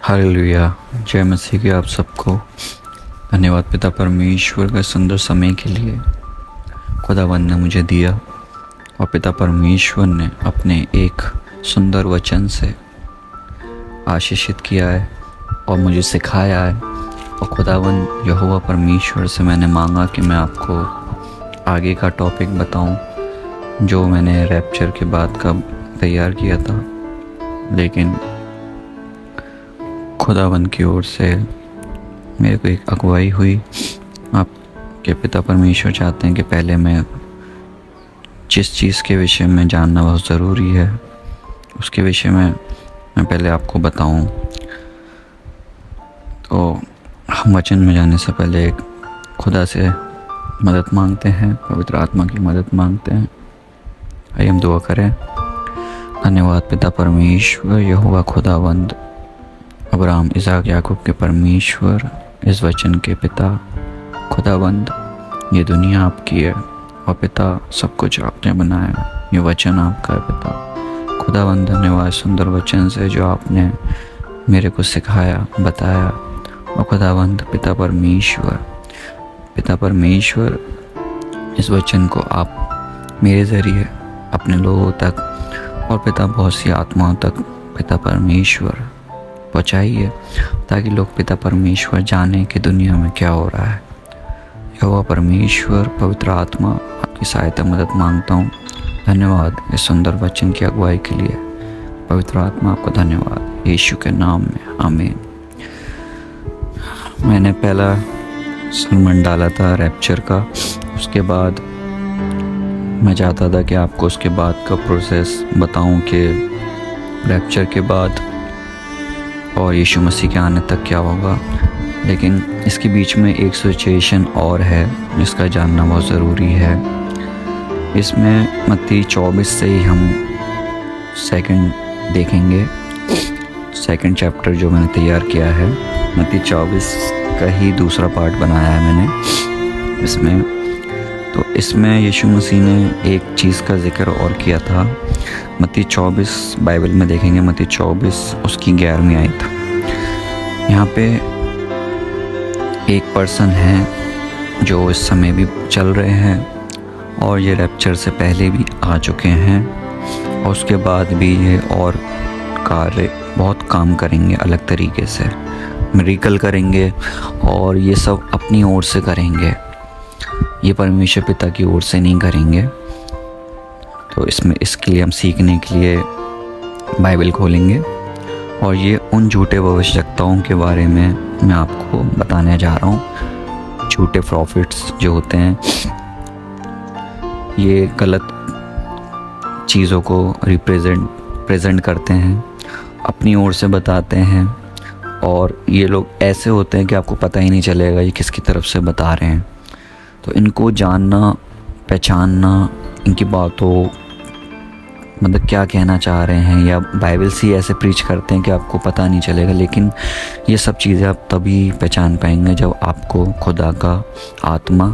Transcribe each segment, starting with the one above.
Hallelujah. जय मसीह की आप सबको धन्यवाद पिता परमेश्वर का सुंदर समय के लिए खुदावंद ने मुझे दिया और पिता परमेश्वर ने अपने एक सुंदर वचन से आशीषित किया है और मुझे सिखाया है। और खुदावंद यहोवा परमेश्वर से मैंने मांगा कि मैं आपको आगे का टॉपिक बताऊं जो मैंने रैप्चर के बाद का तैयार किया था, लेकिन खुदावंद की ओर से मेरे को एक अगुवाई हुई। आपके पिता परमेश्वर चाहते हैं कि पहले मैं जिस चीज़ के विषय में जानना बहुत ज़रूरी है उसके विषय में मैं पहले आपको बताऊं। तो हम वचन में जाने से पहले एक खुदा से मदद मांगते हैं, पवित्र आत्मा की मदद मांगते हैं। आइए हम दुआ करें। धन्यवाद पिता परमेश्वर यहोवा खुदावंद, अब्राहम इसहाक याकूब के परमेश्वर, इस वचन के पिता खुदावंद। ये दुनिया आपकी है और पिता सब कुछ आपने बनाया, ये वचन आपका है पिता खुदावंद। धन्यवाद सुंदर वचन से जो आपने मेरे को सिखाया, बताया। और खुदावंद पिता परमेश्वर इस वचन को आप मेरे ज़रिए अपने लोगों तक और पिता बहुत सी आत्माओं तक पिता परमेश्वर पहुँचाइए, ताकि लोग पिता परमेश्वर जाने कि दुनिया में क्या हो रहा है। यहोवा परमेश्वर पवित्र आत्मा आपकी सहायता मदद मांगता हूँ। धन्यवाद इस सुंदर वचन की अगुवाई के लिए। पवित्र आत्मा आपको धन्यवाद, यीशु के नाम में आमीन। मैंने पहला सरमन डाला था रैप्चर का, उसके बाद मैं चाहता था कि आपको उसके बाद का प्रोसेस बताऊं कि रैप्चर के बाद और यीशु मसीह के आने तक क्या होगा। लेकिन इसके बीच में एक सिचुएशन और है जिसका जानना बहुत ज़रूरी है। इसमें मत्ती 24 से ही हम सेकंड देखेंगे। सेकंड चैप्टर जो मैंने तैयार किया है, मत्ती 24 का ही दूसरा पार्ट बनाया है मैंने इसमें। तो इसमें यीशु मसीह ने एक चीज़ का जिक्र और किया था। मत्ती 24 बाइबल में देखेंगे, मत्ती 24 उसकी 11वीं आयत। यहाँ पे एक पर्सन है जो इस समय भी चल रहे हैं और ये रैप्चर से पहले भी आ चुके हैं और उसके बाद भी ये और कार्य बहुत काम करेंगे, अलग तरीके से मिरेकल करेंगे और ये सब अपनी ओर से करेंगे, ये परमेश्वर पिता की ओर से नहीं करेंगे। तो इसके लिए हम सीखने के लिए बाइबल खोलेंगे और ये उन झूठे भविष्यवक्ताओं के बारे में मैं आपको बताने जा रहा हूँ। झूठे प्रॉफिट्स जो होते हैं, ये गलत चीज़ों को प्रेजेंट करते हैं, अपनी ओर से बताते हैं और ये लोग ऐसे होते हैं कि आपको पता ही नहीं चलेगा ये किसकी तरफ से बता रहे हैं। तो इनको जानना, पहचानना, इनकी बातों मतलब क्या कहना चाह रहे हैं, या बाइबल से ऐसे प्रीच करते हैं कि आपको पता नहीं चलेगा। लेकिन ये सब चीज़ें आप तभी पहचान पाएंगे जब आपको खुदा का आत्मा,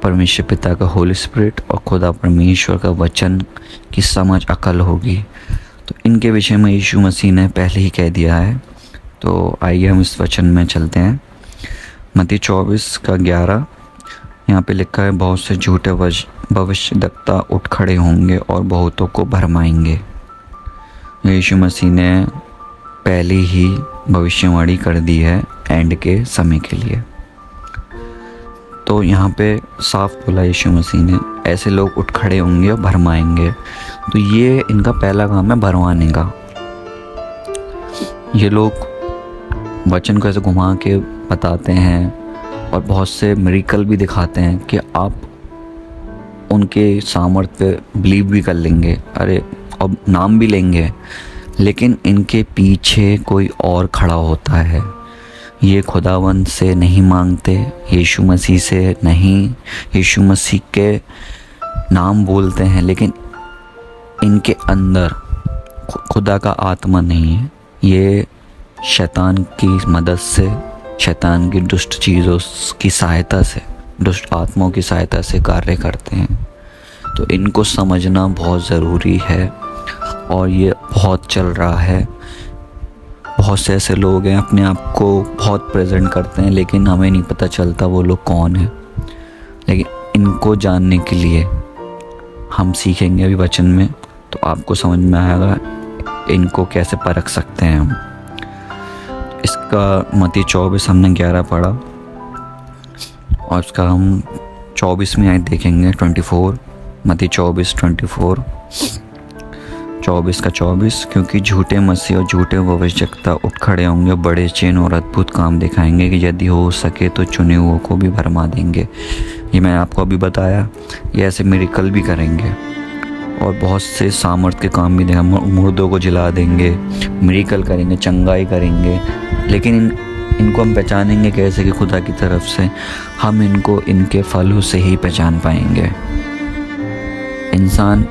परमेश्वर पिता का होली स्पिरिट और खुदा परमेश्वर का वचन की समझ, अकल होगी। तो इनके विषय में यीशु मसीह ने पहले ही कह दिया है। तो आइए हम इस वचन में चलते हैं। मत्ती 24 का 11 यहाँ पे लिखा है, बहुत से झूठे भविष्यवक्ता उठ खड़े होंगे और बहुतों को भरमाएंगे। यीशु मसीह ने पहले ही भविष्यवाणी कर दी है एंड के समय के लिए। तो यहाँ पे साफ बोला यीशु मसीह ने, ऐसे लोग उठ खड़े होंगे और भरमाएंगे। तो ये इनका पहला काम है, भरमाने का। ये लोग वचन को ऐसे घुमा के बताते हैं और बहुत से मिरेकल भी दिखाते हैं कि आप उनके सामर्थ्य पे बिलीव भी कर लेंगे, अरे अब नाम भी लेंगे। लेकिन इनके पीछे कोई और खड़ा होता है। ये खुदावंद से नहीं मांगते, यीशु मसीह से नहीं, यीशु मसीह के नाम बोलते हैं, लेकिन इनके अंदर खुदा का आत्मा नहीं है। ये शैतान की मदद से, शैतान की दुष्ट चीज़ों की सहायता से, दुष्ट आत्माओं की सहायता से कार्य करते हैं। तो इनको समझना बहुत ज़रूरी है और ये बहुत चल रहा है। बहुत से ऐसे लोग हैं अपने आप को बहुत प्रेजेंट करते हैं, लेकिन हमें नहीं पता चलता वो लोग कौन है। लेकिन इनको जानने के लिए हम सीखेंगे अभी वचन में, तो आपको समझ में आएगा इनको कैसे परख सकते हैं हम। इसका मत्ती 24 हमने 11 पढ़ा, और इसका हम 24 में आए देखेंगे 24, मत्ती 24:24, 24 का 24। क्योंकि झूठे मसीह और झूठे भविष्यवक्ता उठ खड़े होंगे, बड़े चिन्ह और अद्भुत काम दिखाएंगे कि यदि हो सके तो चुने हुओं को भी भरमा देंगे। ये मैंने आपको अभी बताया, ये ऐसे मिरेकल भी करेंगे और बहुत से सामर्थ के काम भी देंगे, मुर्दों को जिला देंगे, मिरेकल करेंगे, चंगाई करेंगे। लेकिन इनको हम पहचानेंगे कैसे कि खुदा की तरफ से? हम इनको इनके फलों से ही पहचान पाएंगे। इंसान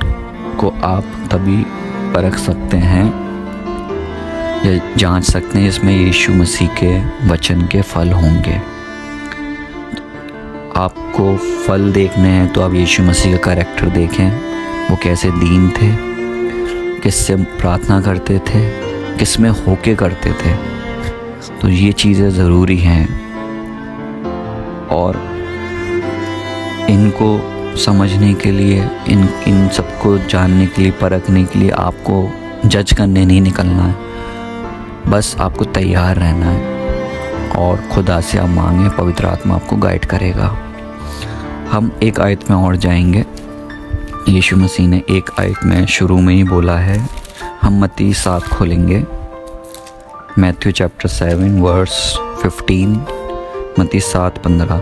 को आप तभी परख सकते हैं या जांच सकते हैं इसमें यीशु मसीह के वचन के फल होंगे। आपको फल देखने हैं तो आप यीशु मसीह का कैरेक्टर देखें, वो कैसे दीन थे, किससे प्रार्थना करते थे, किस में होके करते थे। तो ये चीज़ें ज़रूरी हैं, और इनको समझने के लिए, इन सबको जानने के लिए, परखने के लिए आपको जज करने नहीं निकलना है, बस आपको तैयार रहना है और खुदा से आप मांगे, पवित्र आत्मा आपको गाइड करेगा। हम एक आयत में और जाएंगे। यीशु मसीह ने एक आयत में शुरू में ही बोला है, हम मत्ती 7 खोलेंगे, मैथ्यू चैप्टर 7 वर्स 15, मत्ती 7:15।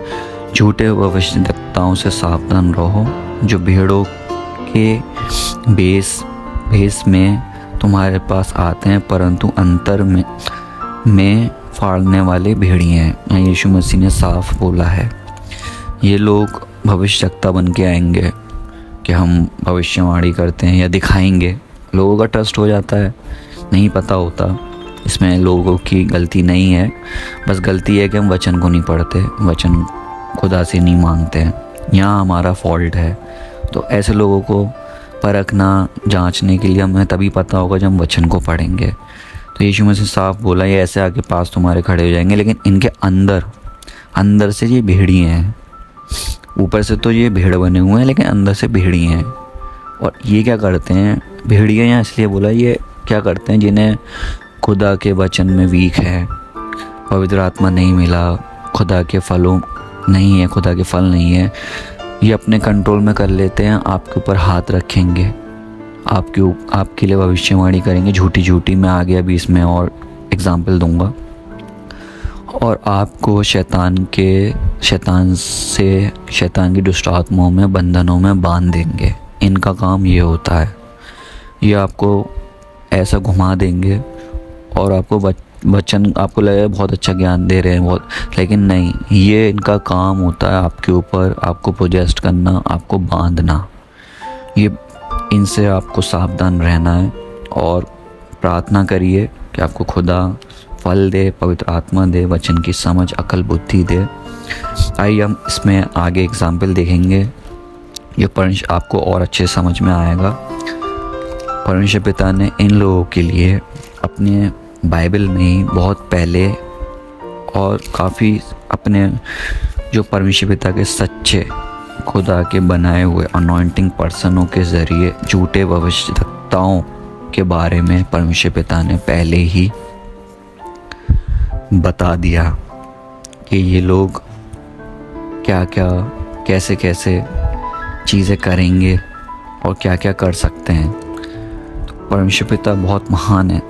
झूठे भविष्यद्वक्ताओं से सावधान रहो, जो भेड़ों के भेष में तुम्हारे पास आते हैं, परंतु अंतर में फाड़ने वाले भेड़िए हैं। यीशु मसीह ने साफ बोला है। ये लोग भविष्यद्वक्ता बन के आएंगे कि हम भविष्यवाणी करते हैं या दिखाएंगे। लोगों का ट्रस्ट हो जाता है, नहीं पता होता, इसमें लोगों की गलती नहीं है, बस गलती है कि हम वचन को नहीं पढ़ते, वचन खुदा से नहीं मांगते हैं, यहाँ हमारा फॉल्ट है। तो ऐसे लोगों को परखना, जांचने के लिए हमें तभी पता होगा जब हम वचन को पढ़ेंगे। तो यीशु मसीह साफ बोला, ये ऐसे आके पास तुम्हारे खड़े हो जाएंगे, लेकिन इनके अंदर से ये भेड़िए हैं। ऊपर से तो ये भेड़ बने हुए हैं, लेकिन अंदर से भेड़िए हैं। और ये क्या करते हैं? भेड़िए यहाँ इसलिए बोला, ये क्या करते हैं? जिन्हें खुदा के वचन में वीक है, पवित्र आत्मा नहीं मिला, खुदा के फलों नहीं है, खुदा के फल नहीं है, ये अपने कंट्रोल में कर लेते हैं। आपके ऊपर हाथ रखेंगे, आपके लिए भविष्यवाणी करेंगे झूठी। मैं आगे अभी इसमें और एग्जाम्पल दूंगा। और आपको शैतान की दुष्ट आत्माओं में, बंधनों में बांध देंगे। इनका काम ये होता है, ये आपको ऐसा घुमा देंगे और आपको वचन, आपको लगेगा बहुत अच्छा ज्ञान दे रहे हैं बहुत, लेकिन नहीं, ये इनका काम होता है आपके ऊपर, आपको पोजेस्ट करना, आपको बांधना। ये इनसे आपको सावधान रहना है और प्रार्थना करिए कि आपको खुदा फल दे, पवित्र आत्मा दे, वचन की समझ, अकल, बुद्धि दे। आइए हम इसमें आगे एग्जाम्पल देखेंगे, ये परमेश्वर आपको और अच्छे समझ में आएगा। परमेश्वर पिता ने इन लोगों के लिए अपने बाइबल में ही बहुत पहले और काफ़ी अपने जो परमेश्वर पिता के सच्चे खुदा के बनाए हुए अनॉइंटिंग पर्सनों के ज़रिए झूठे भविष्यद्वक्ताओं के बारे में परमेश्वर पिता ने पहले ही बता दिया कि ये लोग क्या क्या, कैसे कैसे चीज़ें करेंगे और क्या क्या कर सकते हैं। तो परमेश्वर पिता बहुत महान है,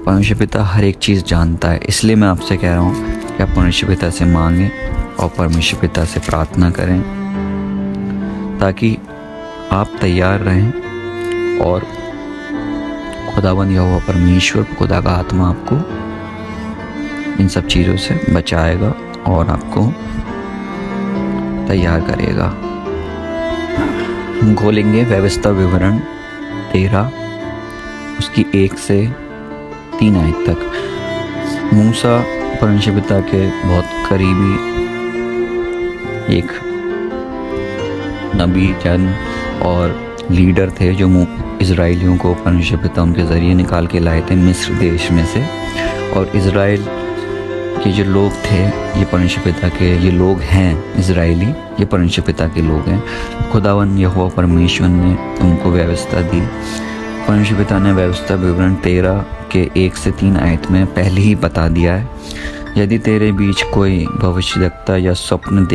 परमेश्वर पिता हर एक चीज़ जानता है। इसलिए मैं आपसे कह रहा हूँ कि आप परमेश्वर पिता से मांगें और परमेश्वर पिता से प्रार्थना करें, ताकि आप तैयार रहें और खुदावंद यहोवा परमेश्वर, खुदा का आत्मा आपको इन सब चीज़ों से बचाएगा और आपको तैयार करेगा। हम खोलेंगे व्यवस्था विवरण 13, उसकी 1 से 3 आयत तक। मूसा परमेश्वर पिता के बहुत करीबी एक नबी, जन और लीडर थे, जो इजराइलियों को परमेश्वर पिता उनके ज़रिए निकाल के लाए थे मिस्र देश में से। और इज़राइल के जो लोग थे ये परमेश्वर पिता के, ये लोग हैं इज़राइली, ये परमेश्वर पिता के लोग हैं। खुदावन यहोवा परमेश्वर ने उनको व्यवस्था दी। परमेश्वर पिता ने व्यवस्था विवरण 13 के 1 से 3 आयत में पहले ही बता दिया है। यदि तेरे बीच कोई भविष्यद्वक्ता या स्वप्न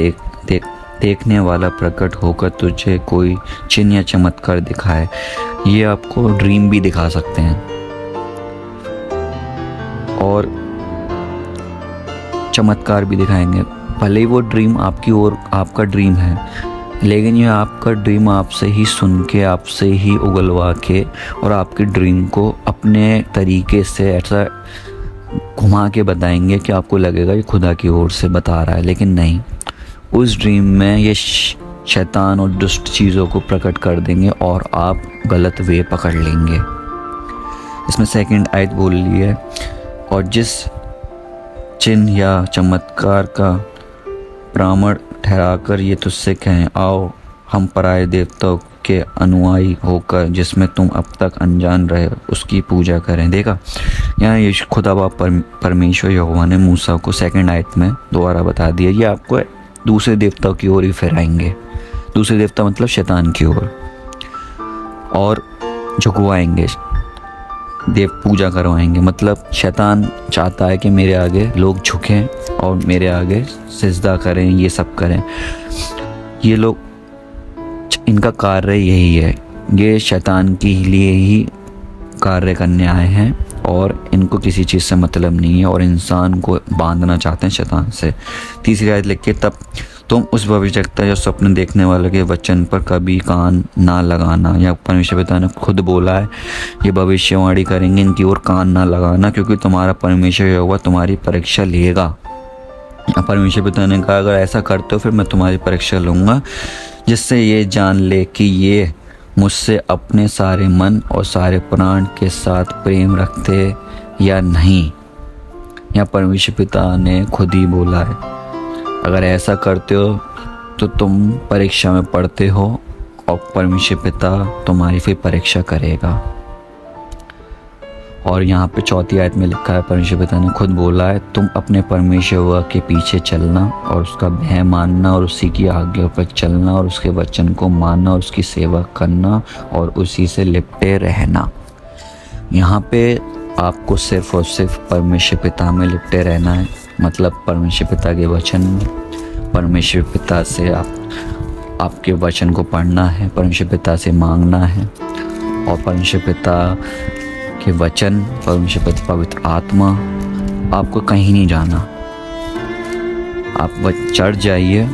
देखने वाला प्रकट होकर तुझे कोई चिन्ह या चमत्कार दिखाए, ये आपको ड्रीम भी दिखा सकते हैं और चमत्कार भी दिखाएंगे। भले ही वो ड्रीम आपकी और आपका ड्रीम है, लेकिन ये आपका ड्रीम आपसे ही सुन के, आपसे ही उगलवा के और आपके ड्रीम को अपने तरीके से ऐसा घुमा के बताएंगे कि आपको लगेगा ये खुदा की ओर से बता रहा है। लेकिन नहीं, उस ड्रीम में ये शैतान और दुष्ट चीज़ों को प्रकट कर देंगे और आप गलत वे पकड़ लेंगे। इसमें 2 आयत बोल ली है, और जिस चिन्ह या चमत्कार का प्रमाण ठहराकर ये तुझसे कहें, आओ हम पराये देवताओं के अनुयायी होकर जिसमें तुम अब तक अनजान रहे उसकी पूजा करें। देखा, यहाँ ये खुदा बाप परमेश्वर यहोवा ने मूसा को 2 आयत में दोबारा बता दिया, ये आपको दूसरे देवताओं की ओर ही फिराएंगे। दूसरे देवता मतलब शैतान की ओर, और झुकवाएंगे, देव पूजा करवाएंगे। मतलब शैतान चाहता है कि मेरे आगे लोग झुकें और मेरे आगे सिजदा करें, ये सब करें। ये लोग, इनका कार्य यही है, ये शैतान के लिए ही कार्य करने आए हैं और इनको किसी चीज़ से मतलब नहीं है और इंसान को बांधना चाहते हैं शैतान से। 3 आयत लिख के, तब तुम उस भविष्यद्वक्ता या स्वप्न देखने वाले के वचन पर कभी कान ना लगाना। या परमेश्वर पिता ने खुद बोला है, ये भविष्यवाणी करेंगे, इनकी ओर कान ना लगाना, क्योंकि तुम्हारा परमेश्वर यहोवा तुम्हारी परीक्षा लेगा। परमेश्वर पिता ने कहा, अगर ऐसा करते हो फिर मैं तुम्हारी परीक्षा लूँगा, जिससे ये जान ले कि ये मुझसे अपने सारे मन और सारे प्राण के साथ प्रेम रखते या नहीं। या परमेश्वर पिता ने खुद ही बोला है, अगर ऐसा करते हो तो तुम परीक्षा में पढ़ते हो और परमेश्वर पिता तुम्हारी फिर परीक्षा करेगा। और यहाँ पे 4 आयत में लिखा है, परमेश्वर पिता ने खुद बोला है, तुम अपने परमेश्वर के पीछे चलना और उसका भय मानना और उसी की आज्ञा पर चलना और उसके वचन को मानना और उसकी सेवा करना और उसी से लिपटे रहना। यहाँ पे आपको सिर्फ और सिर्फ परमेश्वर पिता में लिपटे रहना है। मतलब परमेश्वर पिता के वचन में, परमेश्वर पिता से आपके वचन को पढ़ना है, परमेश्वर पिता से मांगना है और परमेश्वर पिता के वचन, परमेश्वर पिता, पवित्र आत्मा, आपको कहीं नहीं जाना। आप चढ़ जाइए,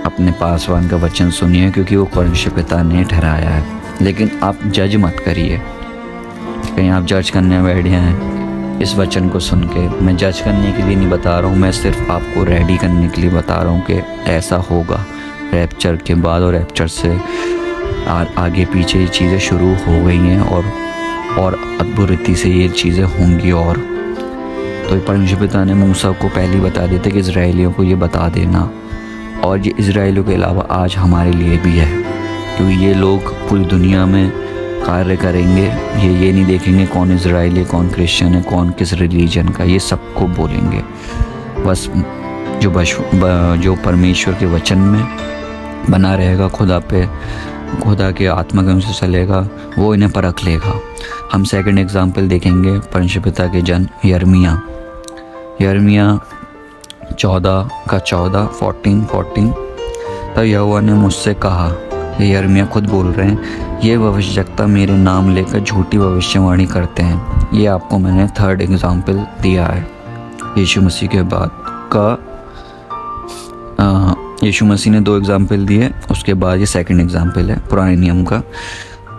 अपने पासवान का वचन सुनिए, क्योंकि वो परमेश्वर पिता ने ठहराया है। लेकिन आप जज मत करिए, कहीं आप जज करने बैठ हैं इस वचन को सुन के। मैं जज करने के लिए नहीं बता रहा हूँ, मैं सिर्फ आपको रेडी करने के लिए बता रहा हूँ कि ऐसा होगा रैप्चर के बाद, और रैप्चर से आगे पीछे ये चीज़ें शुरू हो गई हैं और अद्भुत रीति से ये चीज़ें होंगी। और तो परमेश्वर पिता ने मूसा को पहले ही बता दिया था कि इजराइलियों को ये बता देना, और ये इजराइलियों के अलावा आज हमारे लिए भी है, क्योंकि ये लोग पूरी दुनिया में कार्य करेंगे। ये नहीं देखेंगे कौन इजराइली है, कौन क्रिश्चियन है, कौन किस रिलीजन का, ये सबको बोलेंगे। बस जो परमेश्वर के वचन में बना रहेगा, खुदा के आत्मा के अनुसार चलेगा, वो इन्हें परख लेगा। हम 2 एग्जाम्पल देखेंगे परमेश्वर पिता के जन यिर्मयाह 14:14। तब यहोवा ने मुझसे कहा, ये यिर्मयाह खुद बोल रहे हैं, ये भविष्यद्वक्ता मेरे नाम लेकर झूठी भविष्यवाणी करते हैं। ये आपको मैंने 3rd एग्जाम्पल दिया है। यीशु मसीह के बाद का यीशु मसीह ने 2 एग्जाम्पल दिए, उसके बाद ये 2nd एग्जाम्पल है पुराने नियम का।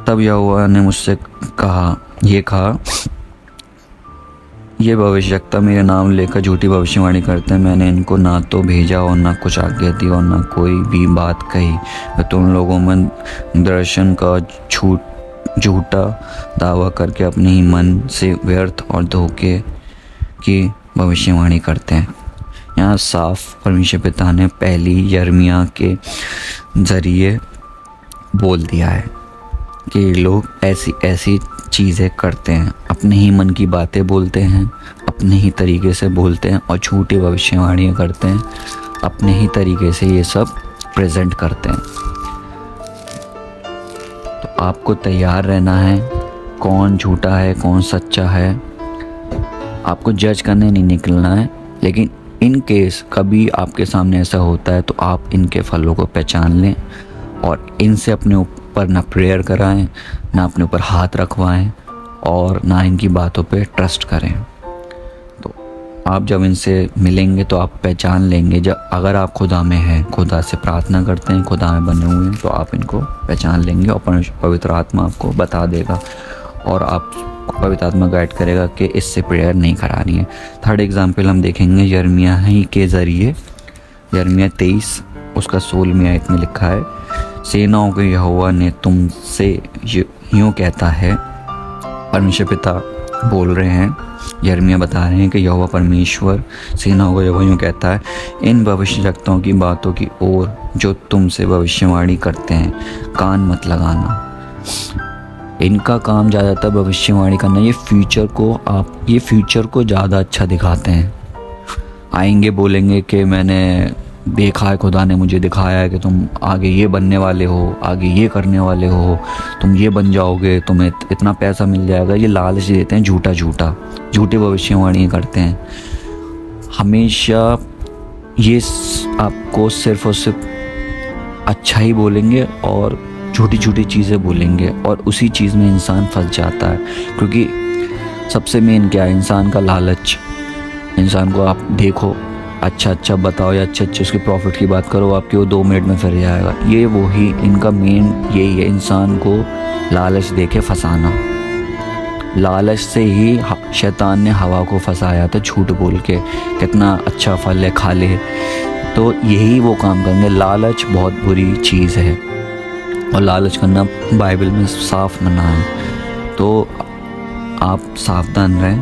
तब यहोवा ने मुझसे कहा, ये भविष्यद्वक्ता मेरे नाम लेकर झूठी भविष्यवाणी करते हैं। मैंने इनको ना तो भेजा और ना कुछ आज्ञा दी और ना कोई भी बात कही। मैं तुम लोगों में दर्शन का झूठा दावा करके अपने ही मन से व्यर्थ और धोखे की भविष्यवाणी करते हैं। यहाँ साफ परमेश्वर पिता ने पहली यिर्मयाह के ज़रिए बोल दिया है कि लोग ऐसी चीज़ें करते हैं, अपने ही मन की बातें बोलते हैं, अपने ही तरीके से बोलते हैं और झूठी भविष्यवाणियाँ करते हैं, अपने ही तरीके से ये सब प्रेजेंट करते हैं। तो आपको तैयार रहना है, कौन झूठा है कौन सच्चा है। आपको जज करने नहीं निकलना है, लेकिन इन केस कभी आपके सामने ऐसा होता है तो आप इनके फलों को पहचान लें और इनसे अपने ऊपर ना प्रेयर कराएं, ना अपने ऊपर हाथ रखवाएं और ना इनकी बातों पे ट्रस्ट करें। तो आप जब इनसे मिलेंगे तो आप पहचान लेंगे, जब अगर आप खुदा में हैं, खुदा से प्रार्थना करते हैं, खुदा में बने हुए हैं, तो आप इनको पहचान लेंगे और पवित्र आत्मा आपको बता देगा और आप पवित्र आत्मा गाइड करेगा कि इससे प्रेयर नहीं करानी है। थर्ड एग्जाम्पल हम देखेंगे यिर्मयाह ही के ज़रिए। यिर्मयाह 23 उसका 16वें आयत में लिखा है, सेनाओं के यहोवा ने तुमसे यूँ कहता है, परमेश्वर पिता बोल रहे हैं, यिर्मयाह बता रहे हैं कि यहोवा परमेश्वर सेनाओं का यहोवा यूँ कहता है, इन भविष्यवक्ताओं की बातों की ओर जो तुमसे भविष्यवाणी करते हैं कान मत लगाना। इनका काम ज़्यादातर भविष्यवाणी करना, ये फ्यूचर को ज़्यादा अच्छा दिखाते हैं। आएंगे बोलेंगे कि मैंने देखा है, खुदा ने मुझे दिखाया है कि तुम आगे ये बनने वाले हो, आगे ये करने वाले हो, तुम ये बन जाओगे, तुम्हें इतना पैसा मिल जाएगा। ये लालच देते हैं, झूठी भविष्यवाणी करते हैं। हमेशा ये आपको सिर्फ और सिर्फ अच्छा ही बोलेंगे और छोटी छोटी चीज़ें बोलेंगे और उसी चीज़ में इंसान फंस जाता है। क्योंकि सबसे मेन क्या है, इंसान का लालच। इंसान को आप देखो, अच्छा बताओ या अच्छे उसके प्रॉफिट की बात करो, आपके वो 2 मिनट में फिर जाएगा। ये वही इनका मेन यही है, इंसान को लालच देके फंसाना। लालच से ही शैतान ने हवा को फंसाया था, झूठ बोल के कितना अच्छा फल है खा ले। तो यही वो काम करेंगे। लालच बहुत बुरी चीज़ है और लालच करना बाइबल में साफ मना है। तो आप सावधान रहें,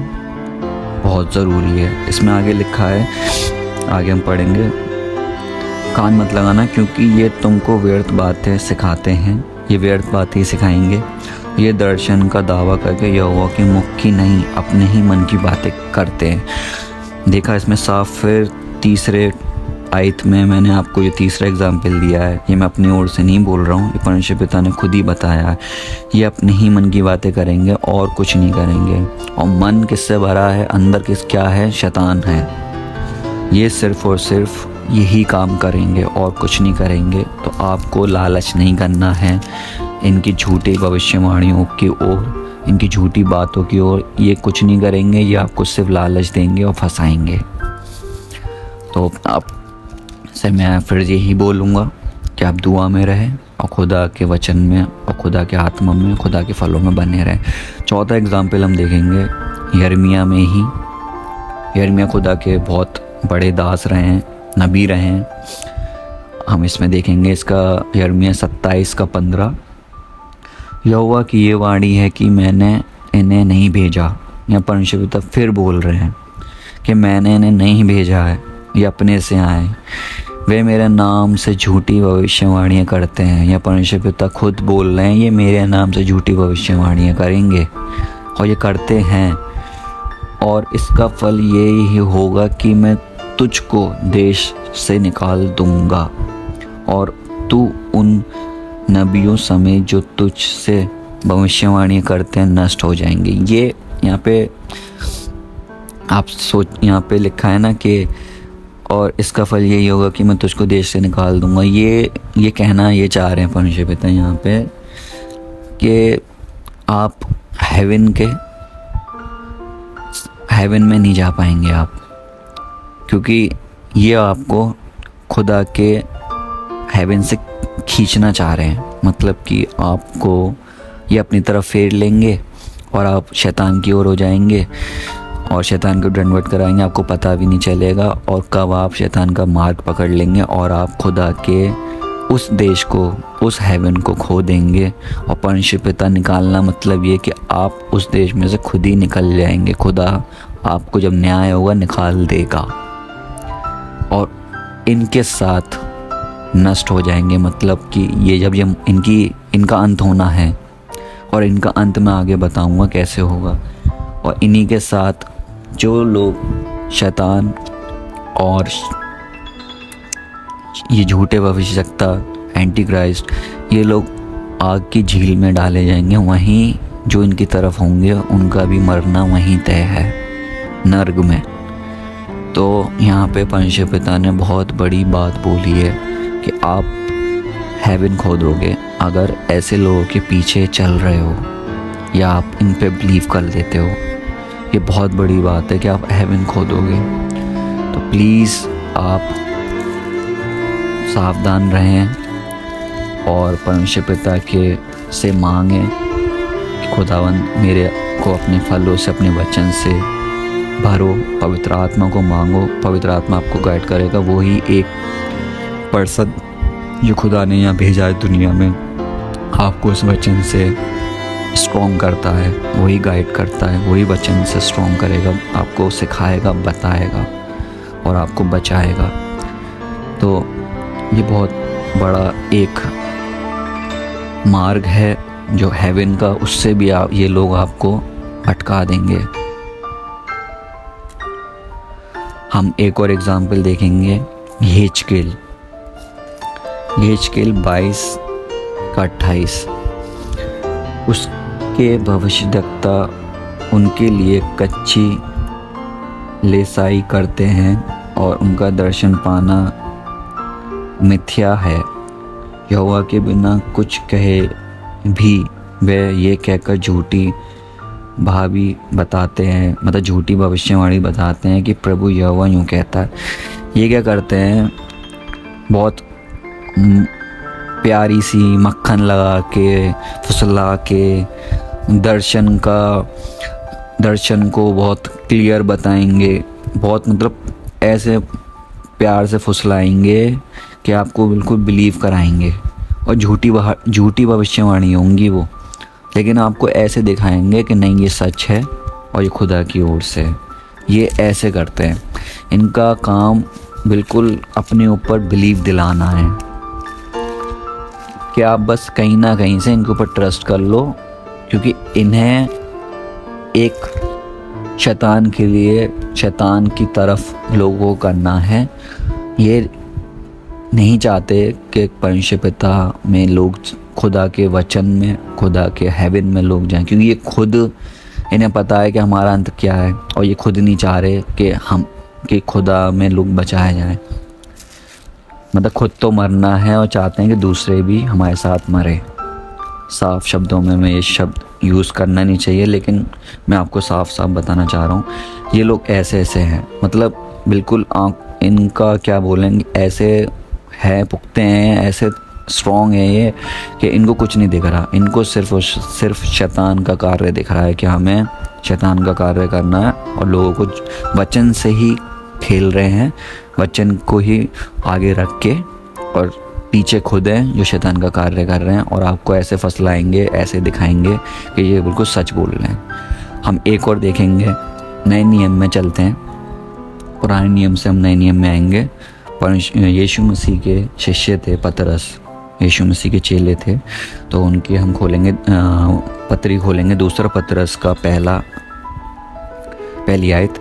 बहुत ज़रूरी है। इसमें आगे लिखा है, आगे हम पढ़ेंगे, कान मत लगाना क्योंकि ये तुमको व्यर्थ बातें सिखाते हैं। ये व्यर्थ बातें सिखाएंगे। ये दर्शन का दावा करके यहोवा के मुख की नहीं अपने ही मन की बातें करते हैं। देखा इसमें साफ। फिर तीसरे आयत में मैंने आपको ये तीसरा एग्जाम्पल दिया है। ये मैं अपनी ओर से नहीं बोल रहा हूँ, ये परमेश्वर पिता ने खुद ही बताया है। ये अपने ही मन की बातें करेंगे और कुछ नहीं करेंगे। और मन किससे भरा है, अंदर क्या है, शैतान है। ये सिर्फ और सिर्फ यही काम करेंगे और कुछ नहीं करेंगे। तो आपको लालच नहीं करना है इनकी झूठी भविष्यवाणियों की ओर, इनकी झूठी बातों की ओर। ये कुछ नहीं करेंगे, ये आपको सिर्फ लालच देंगे और फंसाएंगे। तो आप से मैं फिर यही बोलूँगा कि आप दुआ में रहें और खुदा के वचन में और खुदा के आत्मा में, खुदा के फलों में बने रहें। चौथा एग्जाम्पल हम देखेंगे यिर्मयाह में ही। यिर्मयाह खुदा के बहुत बड़े दास रहे हैं, नबी रहे हैं। हम इसमें देखेंगे इसका यिर्मयाह 27:15, यहोवा की ये वाणी है कि मैंने इन्हें नहीं भेजा। या परमेश्वर पिता फिर बोल रहे हैं कि मैंने इन्हें नहीं भेजा है, ये अपने से आए। वे मेरे नाम से झूठी भविष्यवाणियाँ करते हैं। या परमेश्वर पिता खुद बोल रहे हैं, ये मेरे नाम से झूठी भविष्यवाणियाँ करेंगे और ये करते हैं। और इसका फल ये ही होगा कि मैं तुझको देश से निकाल दूंगा और तू उन नबियों समेत जो तुझसे भविष्यवाणी करते हैं नष्ट हो जाएंगे। ये यहाँ पे आप यहाँ पे लिखा है ना कि और इसका फल यही होगा कि मैं तुझको देश से निकाल दूंगा। ये कहना ये चाह रहे हैं परमेश्वर पिता यहाँ पे कि आप हेवन में नहीं जा पाएंगे आप, क्योंकि ये आपको खुदा के हेवन से खींचना चाह रहे हैं। मतलब कि आपको ये अपनी तरफ फेर लेंगे और आप शैतान की ओर हो जाएंगे और शैतान को दंडवत कराएंगे, आपको पता भी नहीं चलेगा। और कब आप शैतान का मार्ग पकड़ लेंगे और आप खुदा के उस देश को, उस हेवन को खो देंगे। और परमेश्वर पिता निकालना मतलब ये कि आप उस देश में से खुद ही निकल जाएंगे। खुदा आपको जब न्याय होगा निकाल देगा और इनके साथ नष्ट हो जाएंगे। मतलब कि ये जब इनका अंत होना है और इनका अंत मैं आगे बताऊंगा कैसे होगा। और इन्हीं के साथ जो लोग शैतान और ये झूठे भविष्यवक्ता, एंटी क्राइस्ट, ये लोग आग की झील में डाले जाएंगे। वहीं जो इनकी तरफ होंगे उनका भी मरना वहीं तय है, नर्क में। तो यहाँ पे परमेश्वर पिता ने बहुत बड़ी बात बोली है कि आप हेवन खोदोगे अगर ऐसे लोगों के पीछे चल रहे हो या आप इन पे बिलीव कर लेते हो। ये बहुत बड़ी बात है कि आप हेवन खोदोगे। तो प्लीज़ आप सावधान रहें और परमेश्वर पिता के से मांगें कि खुदावंद मेरे को अपने फलों से, अपने वचन से भरो। पवित्र आत्मा को मांगो, पवित्र आत्मा आपको गाइड करेगा। वही एक पर्सन जो खुदा ने यहाँ भेजा है दुनिया में, आपको उस वचन से स्ट्रॉन्ग करता है, वही गाइड करता है, वही वचन से स्ट्रॉन्ग करेगा, आपको सिखाएगा, बताएगा और आपको बचाएगा। तो ये बहुत बड़ा एक मार्ग है जो हेवन का, उससे भी ये लोग आपको भटका देंगे। हम एक और एग्जाम्पल देखेंगे, यहेजकेल 22:28। उसके भविष्यद्वक्ता उनके लिए कच्ची लेसाई करते हैं और उनका दर्शन पाना मिथ्या है। यहोवा के बिना कुछ कहे भी वे ये कहकर झूठी भावी बताते हैं, मतलब झूठी भविष्यवाणी बताते हैं कि प्रभु यहोवा यूँ कहता है। ये क्या करते हैं, बहुत प्यारी सी मक्खन लगा के, फुसला के दर्शन को बहुत क्लियर बताएंगे, बहुत मतलब ऐसे प्यार से फुसलाएंगे कि आपको बिल्कुल बिलीव कराएंगे। और झूठी भविष्यवाणी होंगी वो, लेकिन आपको ऐसे दिखाएंगे कि नहीं ये सच है और ये खुदा की ओर से है। ये ऐसे करते हैं, इनका काम बिल्कुल अपने ऊपर बिलीव दिलाना है कि आप बस कहीं ना कहीं से इनके ऊपर ट्रस्ट कर लो, क्योंकि इन्हें एक शैतान के लिए, शैतान की तरफ लोगों को करना है। ये नहीं चाहते कि परमेश्वर पिता में लोग, खुदा के वचन में, खुदा के हेवन में लोग जाएं, क्योंकि ये खुद, इन्हें पता है कि हमारा अंत क्या है और ये खुद नहीं चाह रहे कि खुदा में लोग बचाए जाएं। मतलब खुद तो मरना है और चाहते हैं कि दूसरे भी हमारे साथ मरे। साफ शब्दों में मैं ये शब्द यूज़ करना नहीं चाहिए, लेकिन मैं आपको साफ साफ बताना चाह रहा हूँ, ये लोग ऐसे हैं, मतलब बिल्कुल इनका क्या बोलेंगे, ऐसे है, पुख्ते हैं, ऐसे स्ट्रॉन्ग है ये कि इनको कुछ नहीं दिख रहा। इनको सिर्फ शैतान का कार्य दिख रहा है कि हमें शैतान का कार्य करना है, और लोगों को वचन से ही खेल रहे हैं, वचन को ही आगे रख के, और पीछे खुद हैं जो शैतान का कार्य कर रहे हैं, और आपको ऐसे फसलाएंगे, ऐसे दिखाएंगे कि ये बिल्कुल सच बोल रहे हैं। हम एक और देखेंगे, नए नियम में चलते हैं, पुराने नियम से हम नए नियम में आएंगे। पर यीशु मसीह के शिष्य थे पतरस, यीशु मसीह के चेले थे, तो उनकी हम खोलेंगे, पत्री खोलेंगे, दूसरा पतरस का पहली आयत।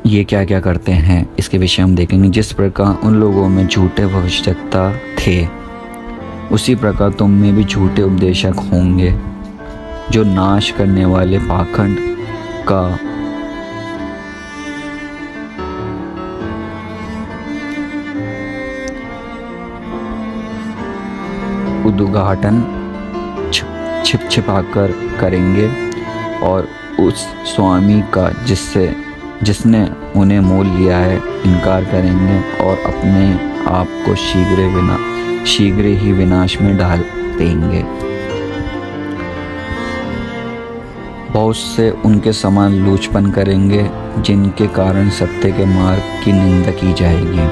ये क्या क्या करते हैं इसके विषय हम देखेंगे। जिस प्रकार उन लोगों में झूठे भविष्यवक्ता थे, उसी प्रकार तुम में भी झूठे उपदेशक होंगे, जो नाश करने वाले पाखंड का उद्घाटन छिपा-छिपाकर करेंगे, और उस स्वामी का जिसने उन्हें मोल लिया है इनकार करेंगे, और अपने आप को शीघ्र ही विनाश में डाल देंगे। बहुत से उनके समान लूचपन करेंगे, जिनके कारण सत्य के मार्ग की निंदा की जाएगी।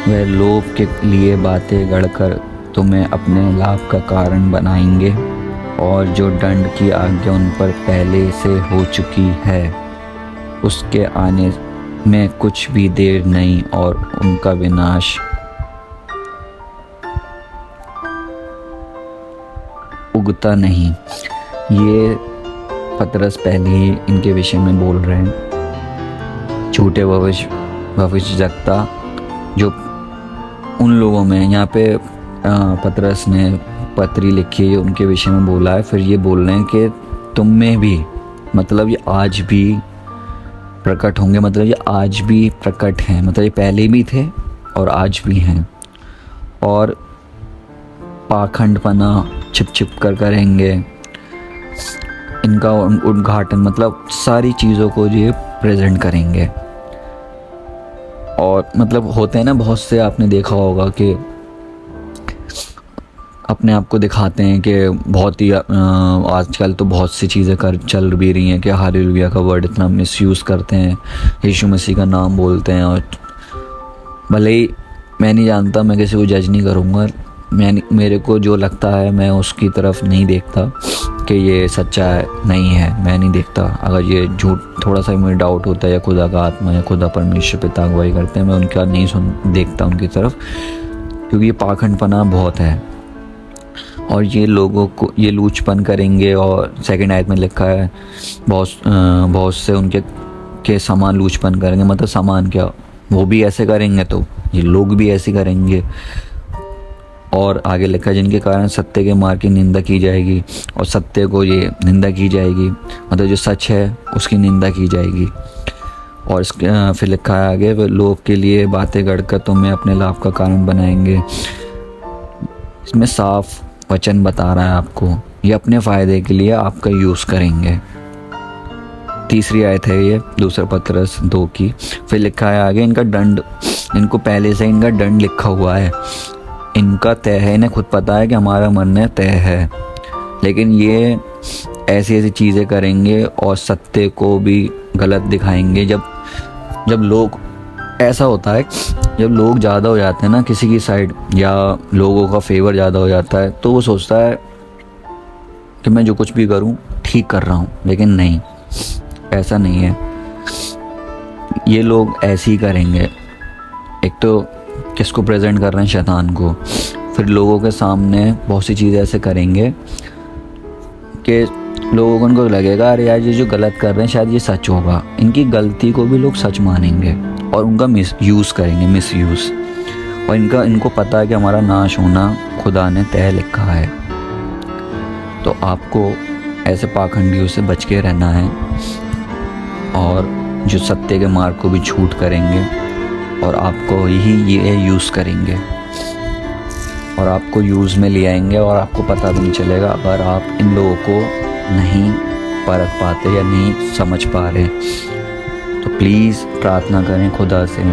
वह लोभ के लिए बातें गढ़कर तुम्हें अपने लाभ का कारण बनाएंगे, और जो दंड की आज्ञा उन पर पहले से हो चुकी है, उसके आने में कुछ भी देर नहीं, और उनका विनाश उगता नहीं। ये पतरस पहले ही इनके विषय में बोल रहे हैं। झूठे भविष्य जगता जो उन लोगों में, यहाँ पे पतरस ने पत्री लिखी है, उनके विषय में बोला है। फिर ये बोल रहे हैं कि तुम में भी, मतलब ये आज भी प्रकट होंगे, मतलब ये आज भी प्रकट हैं, मतलब ये पहले भी थे और आज भी हैं। और पाखंडपना छिप कर करेंगे, इनका उद्घाटन, मतलब सारी चीज़ों को ये प्रेजेंट करेंगे। और मतलब होते हैं ना बहुत से, आपने देखा होगा कि अपने आप को दिखाते हैं कि बहुत ही आजकल तो बहुत सी चीज़ें चल भी रही हैं कि हालेलुया का वर्ड इतना मिसयूज़ करते हैं, यीशु मसीह का नाम बोलते हैं। और भले ही मैं नहीं जानता, मैं किसी को जज नहीं करूँगा, मेरे को जो लगता है मैं उसकी तरफ नहीं देखता कि ये सच्चा है नहीं है, मैं नहीं देखता। अगर ये झूठ थोड़ा सा मुझे डाउट होता है या खुदा का आत्मा या खुदा परमेश्वर पिता अगुवाई करते हैं, मैं उनका नहीं देखता उनकी तरफ, क्योंकि ये पाखंडपना बहुत है और ये लोगों को ये लूचपन करेंगे। और सेकंड आयत में लिखा है बहुत से उनके समान लूचपन करेंगे, मतलब समान क्या, वो भी ऐसे करेंगे तो ये लोग भी ऐसे करेंगे। और आगे लिखा है जिनके कारण सत्य के मार्ग की निंदा की जाएगी, और सत्य को ये निंदा की जाएगी, मतलब जो सच है उसकी निंदा की जाएगी। और फिर लिखा है आगे, वे लोग के लिए बातें गढ़कर तुम्हें अपने लाभ का कारण बनाएंगे। इसमें साफ वचन बता रहा है आपको, ये अपने फ़ायदे के लिए आपका यूज़ करेंगे। तीसरी आयत है ये दूसरा पतरस 2 की। फिर लिखा है आगे, इनका दंड, इनको पहले से इनका दंड लिखा हुआ है, इनका तय है, इन्हें खुद पता है कि हमारा मरना तय है। लेकिन ये ऐसी ऐसी चीज़ें करेंगे और सत्य को भी गलत दिखाएंगे। जब लोग, ऐसा होता है जब लोग ज़्यादा हो जाते हैं ना किसी की साइड, या लोगों का फेवर ज़्यादा हो जाता है, तो वो सोचता है कि मैं जो कुछ भी करूं ठीक कर रहा हूं, लेकिन नहीं, ऐसा नहीं है। ये लोग ऐसे ही करेंगे। एक तो किसको प्रेजेंट कर रहे हैं, शैतान को। फिर लोगों के सामने बहुत सी चीज़ें ऐसे करेंगे कि लोगों को उनको लगेगा अरे यार ये जो गलत कर रहे हैं शायद ये सच होगा। इनकी गलती को भी लोग सच मानेंगे और उनका मिसयूज़ करेंगे, मिसयूज़। और इनको पता है कि हमारा नाश होना खुदा ने तय लिखा है। तो आपको ऐसे पाखंडियों से बच के रहना है, और जो सत्य के मार्ग को भी झूठ करेंगे और आपको ये यूज़ करेंगे और आपको यूज़ में ले आएंगे, और आपको पता भी नहीं चलेगा अगर आप इन लोगों को नहीं परख पाते या नहीं समझ पा रहे। तो प्लीज़ प्रार्थना करें खुदा से,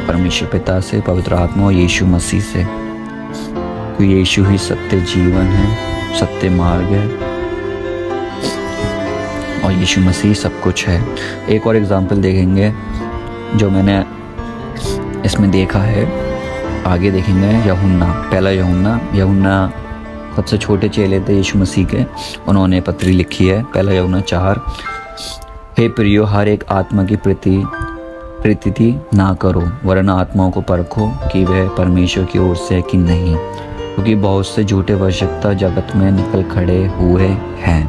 परमेश्वर पिता से, पवित्र आत्मा और यीशु मसीह से, क्योंकि यीशु ही सत्य जीवन है, सत्य मार्ग है, और यीशु मसीह सब कुछ है। एक और एग्जाम्पल देखेंगे जो मैंने इसमें देखा है, आगे देखेंगे। यूहन्ना, पहला यूहन्ना सबसे छोटे चेले थे यीशु मसीह के, उन्होंने पत्री लिखी है, पहला यूहन्ना 4। हे प्रियो, हर एक आत्मा की प्रीति ना करो, वरना आत्माओं को परखो कि वह परमेश्वर की ओर से है कि नहीं, क्योंकि बहुत से झूठे वंशकता जगत में निकल खड़े हुए हैं।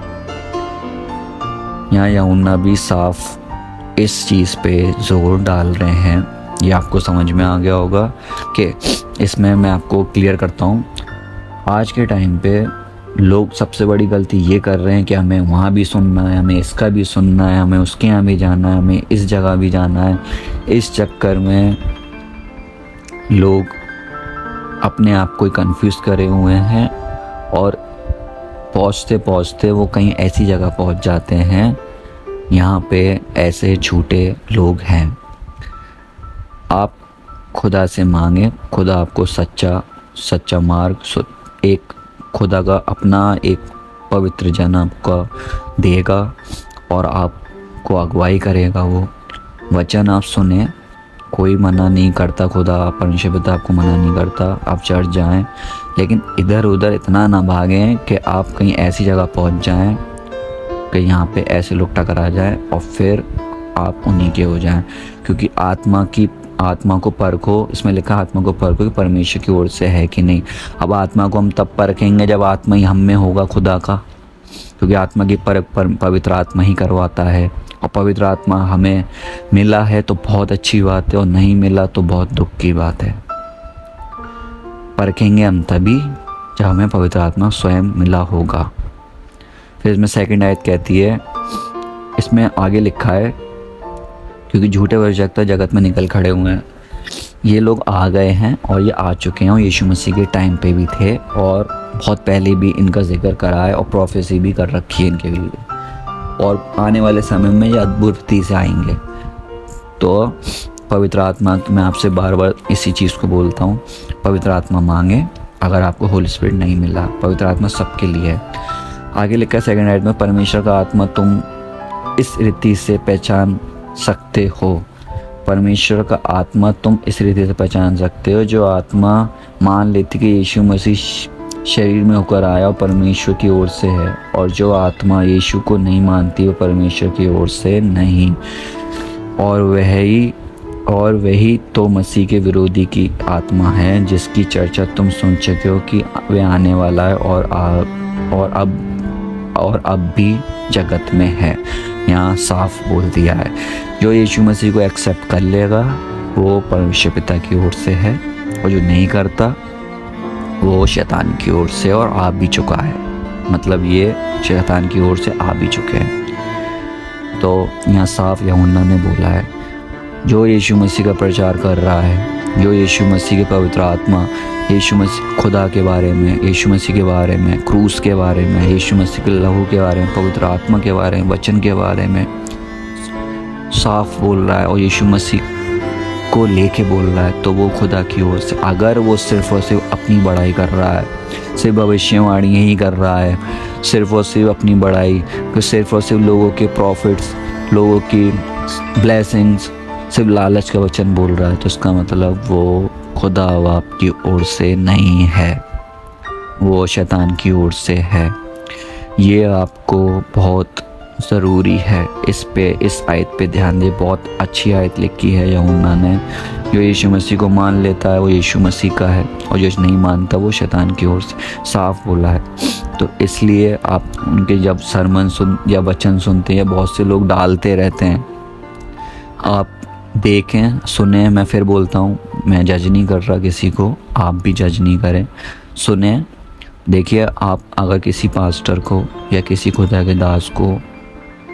यहाँ यूहन्ना भी साफ इस चीज़ पे जोर डाल रहे हैं। ये आपको समझ में आ गया होगा कि इसमें मैं आपको क्लियर करता हूँ। आज के टाइम पे लोग सबसे बड़ी गलती ये कर रहे हैं कि हमें वहाँ भी सुनना है, हमें इसका भी सुनना है, हमें उसके यहाँ भी जाना है, हमें इस जगह भी जाना है। इस चक्कर में लोग अपने आप को कंफ्यूज करे हुए हैं, और पहुँचते पहुँचते वो कहीं ऐसी जगह पहुँच जाते हैं यहाँ पे ऐसे झूठे लोग हैं। आप खुदा से मांगे, खुदा आपको सच्चा मार्ग, एक खुदा का अपना एक पवित्र जन आपका देगा और आपको अगुवाई करेगा। वो वचन आप सुने, कोई मना नहीं करता, खुदा परमेश्वर पिता आपको मना नहीं करता, आप चर्च जाएं, लेकिन इधर उधर इतना ना भागें कि आप कहीं ऐसी जगह पहुंच जाएं कि यहाँ पे ऐसे लोग टकरा जाएं और फिर आप उन्हीं के हो जाएं। क्योंकि आत्मा को परखो, इसमें लिखा आत्मा को परखो कि परमेश्वर की ओर से है कि नहीं। अब आत्मा को हम तब परखेंगे जब आत्मा ही हम में होगा खुदा का, क्योंकि आत्मा की परख पवित्र आत्मा ही करवाता है। और पवित्र आत्मा हमें मिला है तो बहुत अच्छी बात है, और नहीं मिला तो बहुत दुख की बात है। परखेंगे हम तभी जब हमें पवित्र आत्मा स्वयं मिला होगा। फिर इसमें सेकंड आयत कहती है, इसमें आगे लिखा है, क्योंकि झूठे भविष्यवक्ता जगत में निकल खड़े हुए हैं। ये लोग आ गए हैं और ये आ चुके हैं, और यीशु मसीह के टाइम पे भी थे और बहुत पहले भी इनका जिक्र करा है और प्रोफेसी भी कर रखी है इनके लिए, और आने वाले समय में ये अद्भुती से आएंगे। तो पवित्र आत्मा, मैं आपसे बार बार इसी चीज़ को बोलता हूँ, पवित्र आत्मा मांगे अगर आपको होली स्पिरिट नहीं मिला। पवित्र आत्मा सबके लिए है। आगे लिखा है सेकंड आयत में, परमेश्वर का आत्मा तुम इस रीति से पहचान सकते हो। परमेश्वर का आत्मा तुम इस रीति से पहचान सकते हो, जो आत्मा मान लेती कि यीशु मसीह शरीर में होकर आया और परमेश्वर की ओर से है, और जो आत्मा यीशु को नहीं मानती वो परमेश्वर की ओर से नहीं, और वही तो मसीह के विरोधी की आत्मा है, जिसकी चर्चा तुम सुन चुके हो कि वे आने वाला है और अब भी जगत में है। यहाँ साफ बोल दिया है, जो यीशु मसीह को एक्सेप्ट कर लेगा वो परमेश्वर पिता की ओर से है, और जो नहीं करता वो शैतान की ओर से और आ भी चुका है। मतलब ये शैतान की ओर से आ भी चुके हैं। तो यहाँ साफ यूहन्ना ने बोला है, जो यीशु मसीह का प्रचार कर रहा है, जो यीशु मसीह के पवित्र आत्मा, यीशु मसीह खुदा के बारे में, यीशु मसीह के बारे में, क्रूस के बारे में, यीशु मसीह के लहू के बारे में, पवित्र आत्मा के बारे में, वचन के बारे में साफ बोल रहा है और यीशु मसीह को लेके बोल रहा है, तो वो खुदा की ओर से। अगर वो सिर्फ और सिर्फ अपनी बड़ाई कर रहा है, सिर्फ भविष्यवाणी ही कर रहा है, सिर्फ और सिर्फ अपनी बड़ाई, सिर्फ और सिर्फ लोगों के प्रॉफिट्स, लोगों की ब्लेसिंग्स, सिर्फ लालच का वचन बोल रहा है, तो इसका मतलब वो खुदा बाप की ओर से नहीं है, वो शैतान की ओर से है। ये आपको बहुत ज़रूरी है। इस आयत पे ध्यान दे। बहुत अच्छी आयत लिखी है यूहन्ना ने। जो यीशु मसीह को मान लेता है वो यीशु मसीह का है, और जो नहीं मानता वो शैतान की ओर से, साफ बोला है। तो इसलिए आप उनके जब सरमन सुन या वचन सुनते हैं, बहुत से लोग डालते रहते हैं, आप देखें, सुने। मैं फिर बोलता हूँ, मैं जज नहीं कर रहा किसी को, आप भी जज नहीं करें। सुने, देखिए, आप अगर किसी पास्टर को या किसी खुदा के दास को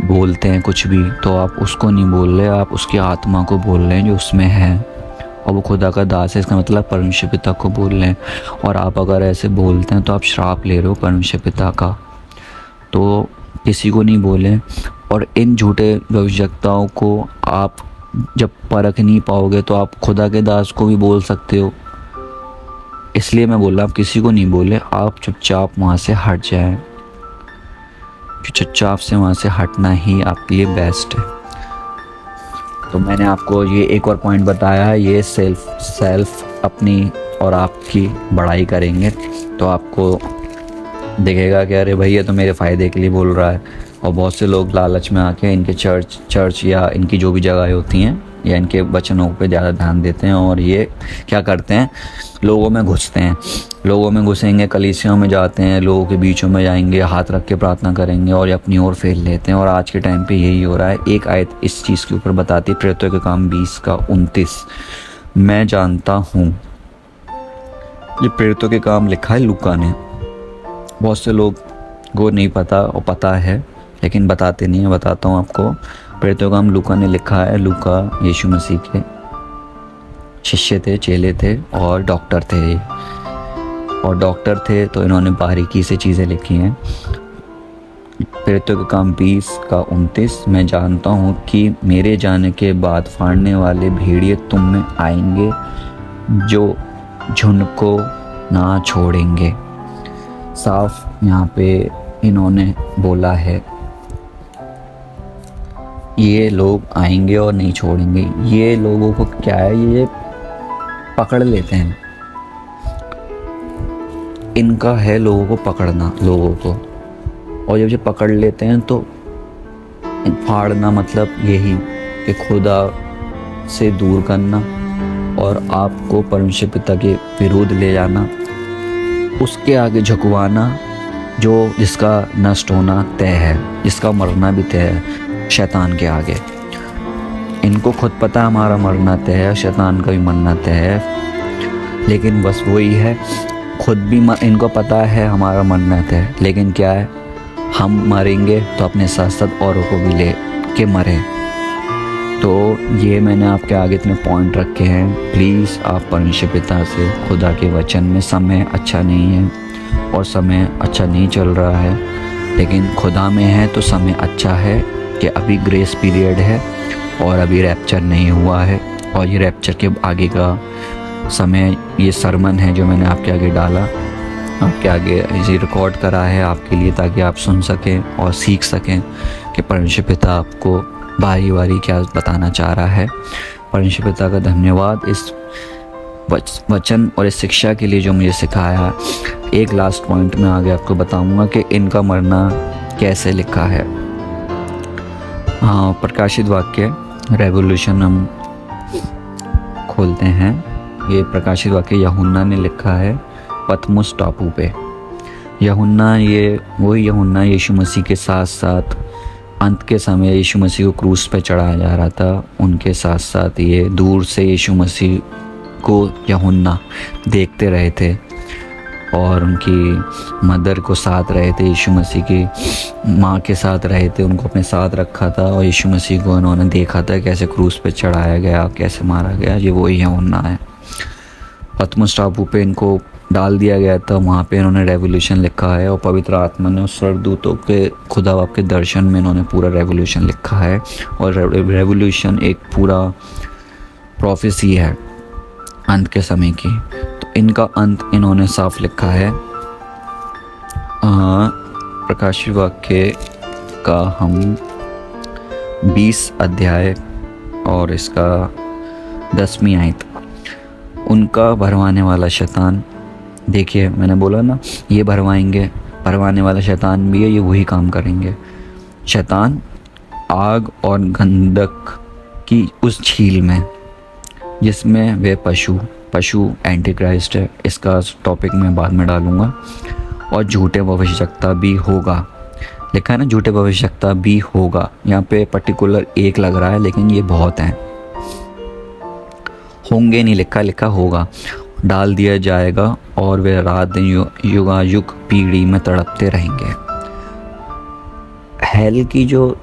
बोलते हैं कुछ भी, तो आप उसको नहीं बोल रहे, आप उसकी आत्मा को बोल रहे हैं जो उसमें है, और वो खुदा का दास है, इसका मतलब परमेश्वर पिता को बोल रहे हैं। और आप अगर ऐसे बोलते हैं तो आप श्राप ले रहे हो परमेश्वर पिता का। तो किसी को नहीं बोलें। और इन झूठे भविष्यवक्ताओं को आप जब परख नहीं पाओगे तो आप खुदा के दास को भी बोल सकते हो। इसलिए मैं बोल रहा हूँ, आप किसी को नहीं बोले, आप चुपचाप वहाँ से हट जाएं। चुपचाप से वहाँ से हटना ही आपके लिए बेस्ट है। तो मैंने आपको ये एक और पॉइंट बताया है, ये सेल्फ अपनी और आपकी बड़ाई करेंगे तो आपको दिखेगा कि अरे भैया तो मेरे फ़ायदे के लिए बोल रहा है। और बहुत से लोग लालच में आके इनके चर्च या इनकी जो भी जगहें होती हैं या इनके वचनों पे ज़्यादा ध्यान देते हैं, और ये क्या करते हैं, लोगों में घुसते हैं। लोगों में घुसेंगे, कलीसियों में जाते हैं, लोगों के बीचों में जाएंगे, हाथ रख के प्रार्थना करेंगे और अपनी ओर फेर लेते हैं। और आज के टाइम पे यही हो रहा है। एक आयत इस चीज़ के ऊपर बताती है, प्रेरितों के काम 20:29। मैं जानता हूँ, ये प्रेरितों के काम लिखा है लूका ने। बहुत से लोग को नहीं पता, और पता है लेकिन बताते नहीं है। बताता हूँ आपको, प्रेरितों का काम लूका ने लिखा है। लूका यीशु मसीह के शिष्य थे, चेले थे और डॉक्टर थे। और डॉक्टर थे तो इन्होंने बारीकी से चीज़ें लिखी हैं। प्रेरितों का काम 20:29। मैं जानता हूँ कि मेरे जाने के बाद फाड़ने वाले भेड़िए तुम में आएंगे, जो झुंड को ना छोड़ेंगे। साफ यहाँ पे इन्होंने बोला है, ये लोग आएंगे और नहीं छोड़ेंगे। ये लोगों को क्या है, ये पकड़ लेते हैं। इनका है लोगों को पकड़ना, लोगों को। और जब ये पकड़ लेते हैं तो फाड़ना, मतलब यही कि खुदा से दूर करना और आपको परमेश्वर पिता के विरुद्ध ले जाना, उसके आगे झुकवाना जिसका नष्ट होना तय है, जिसका मरना भी तय है शैतान के आगे। इनको खुद पता है हमारा मरना तय है, शैतान का भी मरना तय है, लेकिन बस वही है, खुद भी इनको पता है हमारा मरना तय है, लेकिन क्या है, हम मरेंगे तो अपने साथ साथ औरों को भी ले के मरें। तो ये मैंने आपके आगे इतने पॉइंट रखे हैं। प्लीज़ आप परमेश्वर पिता से खुदा के वचन में, समय अच्छा नहीं है और समय अच्छा नहीं चल रहा है, लेकिन खुदा में है तो समय अच्छा है कि अभी ग्रेस पीरियड है और अभी रैप्चर नहीं हुआ है, और ये रैप्चर के आगे का समय, ये सरमन है जो मैंने आपके आगे डाला, आपके आगे इसे रिकॉर्ड करा है आपके लिए, ताकि आप सुन सकें और सीख सकें कि परमेश्वर पिता आपको बारी बारी क्या बताना चाह रहा है। परमेश्वर पिता का धन्यवाद इस वचन और इस शिक्षा के लिए जो मुझे सिखाया। एक लास्ट पॉइंट में आगे आपको बताऊंगा कि इनका मरना कैसे लिखा है। हाँ, प्रकाशित वाक्य रेवोल्यूशन हम खोलते हैं। ये प्रकाशित वाक्य यूहन्ना ने लिखा है पतमुस टापू पे। यूहन्ना, ये वही यूहन्ना यीशु मसीह के साथ साथ अंत के समय यीशु मसीह को क्रूस पे चढ़ाया जा रहा था, उनके साथ साथ ये दूर से यीशु मसीह को यूहन्ना देखते रहे थे और उनकी मदर को साथ रहे थे, यीशु मसीह की माँ के साथ रहे थे, उनको अपने साथ रखा था, और यीशु मसीह को उन्होंने देखा था कैसे क्रूस पे चढ़ाया गया, कैसे मारा गया। ये वही यूहन्ना है। पतमुस टापू पे इनको डाल दिया गया था, वहाँ पे इन्होंने रेवोल्यूशन लिखा है, और पवित्र आत्मा ने उस स्वर्गदूतों के खुदा बाप के दर्शन में इन्होंने पूरा रेवोल्यूशन लिखा है। और रेवोल्यूशन एक पूरा प्रोफेसी है अंत के समय की, तो इनका अंत इन्होंने साफ लिखा है। प्रकाशित वाक्य का हम 20 अध्याय और इसका 10वीं आयत, उनका भरवाने वाला शैतान। देखिए, मैंने बोला ना, ये भरवाने वाला शैतान भी है, ये वही काम करेंगे। शैतान आग और गंधक की उस झील में, जिसमें वे पशु एंटी क्राइस्ट है, इसका टॉपिक मैं बाद में डालूँगा, और झूठे भविष्यवक्ता भी होगा। लिखा है ना, झूठे भविष्यवक्ता भी होगा। यहाँ पे पर्टिकुलर एक लग रहा है, लेकिन ये बहुत हैं। होंगे नहीं लिखा होगा। डाल दिया जाएगा और वे रात दिन युगायुग पीढ़ी में तड़पते रहेंगे। हेल की जो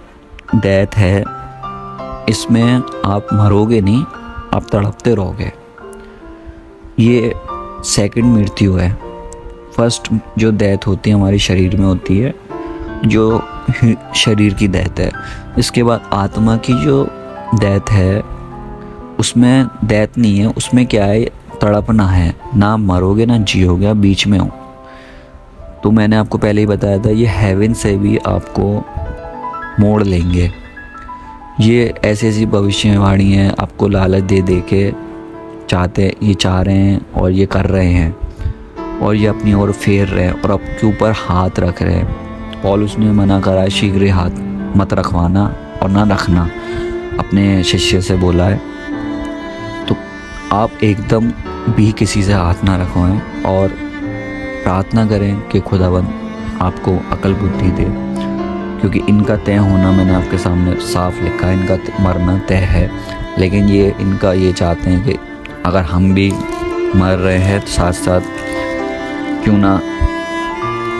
डेथ है, इसमें आप मरोगे नहीं, आप तड़पते रहोगे। ये सेकंड मृत्यु है। फर्स्ट जो डेथ होती है हमारे शरीर में होती है, जो शरीर की डेथ है। इसके बाद आत्मा की जो डेथ है, उसमें डेथ नहीं है, उसमें क्या है, तड़पना है। ना मरोगे ना जियोगे, बीच में हो। तो मैंने आपको पहले ही बताया था, ये हेवन से भी आपको मोड़ लेंगे। ये ऐसी भविष्यवाणी है, आपको लालच दे के ये चाह रहे हैं और ये कर रहे हैं, और ये अपनी ओर फेर रहे हैं और आपके ऊपर हाथ रख रहे हैं। पौलुस ने मना करा है, शीघ्र हाथ मत रखवाना और ना रखना, अपने शिष्य से बोला है। तो आप एकदम भी किसी से हाथ ना रखवाएं और प्रार्थना करें कि खुदावंद आपको अकल बुद्धि दे, क्योंकि इनका तय होना मैंने आपके सामने साफ लिखा है, इनका मरना तय है। लेकिन इनका ये चाहते हैं कि अगर हम भी मर रहे हैं तो साथ साथ क्यों ना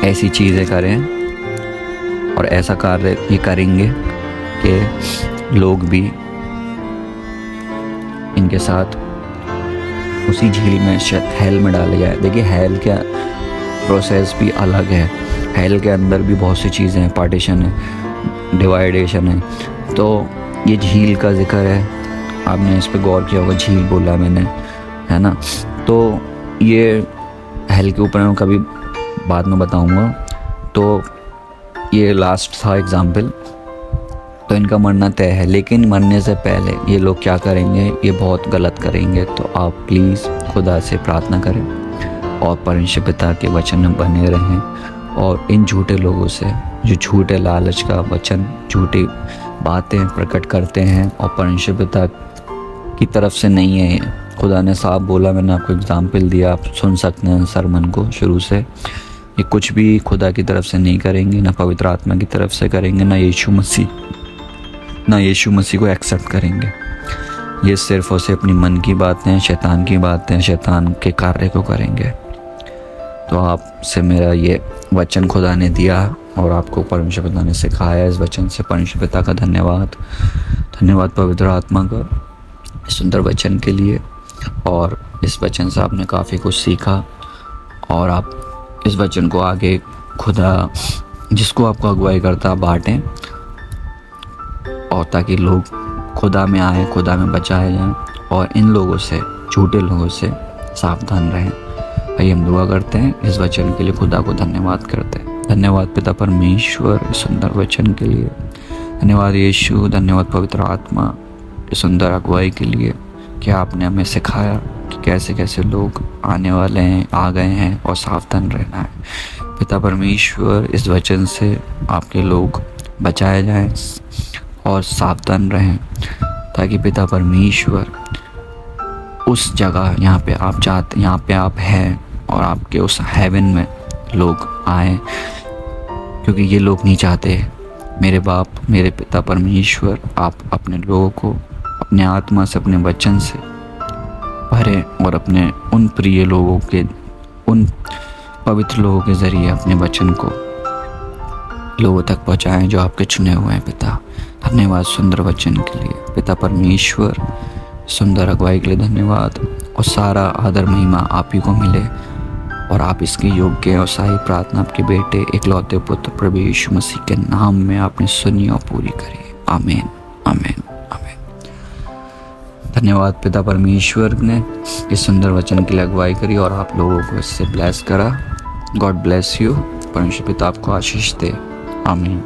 ऐसी चीज़ें करें और ऐसा कार्य ये करेंगे कि लोग भी इनके साथ उसी झील में, हेल में डाले जाए। देखिए, हेल का प्रोसेस भी अलग है। हेल के अंदर भी बहुत सी चीज़ें हैं, पार्टीशन है, डिवाइडेशन है। तो ये झील का जिक्र है, आपने इस पर गौर किया होगा, झील बोला मैंने, है ना। तो ये हेल के ऊपर मैं कभी बाद में बताऊंगा। तो ये लास्ट था एग्जाम्पल। तो इनका मरना तय है, लेकिन मरने से पहले ये लोग क्या करेंगे, ये बहुत गलत करेंगे। तो आप प्लीज़ खुदा से प्रार्थना करें और परमेश्वर पिता के वचन में बने रहें, और इन झूठे लोगों से जो झूठे लालच का वचन, झूठी बातें प्रकट करते हैं और परमेश्वर पिता की तरफ से नहीं है। खुदा ने साफ बोला, मैंने आपको एग्जाम्पल दिया, आप सुन सकते हैं सरमन को शुरू से। ये कुछ भी खुदा की तरफ से नहीं करेंगे, ना पवित्र आत्मा की तरफ से करेंगे, ना यीशु मसीह को एक्सेप्ट करेंगे। ये सिर्फ और सिर्फ अपनी मन की बातें, शैतान की बातें, शैतान के कार्य को करेंगे। तो आपसे मेरा ये वचन खुदा ने दिया और आपको परमेश्वर पिता ने सिखाया। इस वचन से परमेश्वर पिता का धन्यवाद पवित्र आत्मा का सुंदर वचन के लिए। और इस वचन से आपने काफ़ी कुछ सीखा और आप इस वचन को आगे खुदा जिसको आपको अगुवाई करता बांटें, और ताकि लोग खुदा में आए, खुदा में बचाए जाएं और इन लोगों से, झूठे लोगों से सावधान रहें। आइए हम दुआ करते हैं, इस वचन के लिए खुदा को धन्यवाद करते हैं। धन्यवाद पिता परमेश्वर इस सुंदर वचन के लिए। धन्यवाद यीशु, धन्यवाद पवित्र आत्मा इस सुंदर अगुवाई के लिए कि आपने हमें सिखाया कि कैसे कैसे लोग आने वाले हैं, आ गए हैं और सावधान रहना है। पिता परमेश्वर इस वचन से आपके लोग बचाए जाएं और सावधान रहें, ताकि पिता परमेश्वर उस जगह यहाँ पे आप हैं और आपके उस हेवन में लोग आए, क्योंकि ये लोग नहीं चाहते। मेरे बाप, मेरे पिता परमेश्वर, आप अपने लोगों को अपने आत्मा से, अपने वचन से भरें और अपने उन प्रिय लोगों के, उन पवित्र लोगों के ज़रिए अपने वचन को लोगों तक पहुँचाएं जो आपके चुने हुए हैं। पिता धन्यवाद सुंदर वचन के लिए। पिता परमेश्वर सुंदर अगुवाई के लिए धन्यवाद, और सारा आदर महिमा आप ही को मिले और आप इसके योग्य और सारी प्रार्थना आपके बेटे इकलौते पुत्र प्रभु यीशु मसीह के नाम में आपने सुनी और पूरी करी। आमीन, आमीन, आमीन। धन्यवाद पिता परमेश्वर ने इस सुंदर वचन के लिए अगुवाई करी और आप लोगों को इससे ब्लेस करा। God bless you. परमेश्वर पिता आपको आशीष दे। आमीन।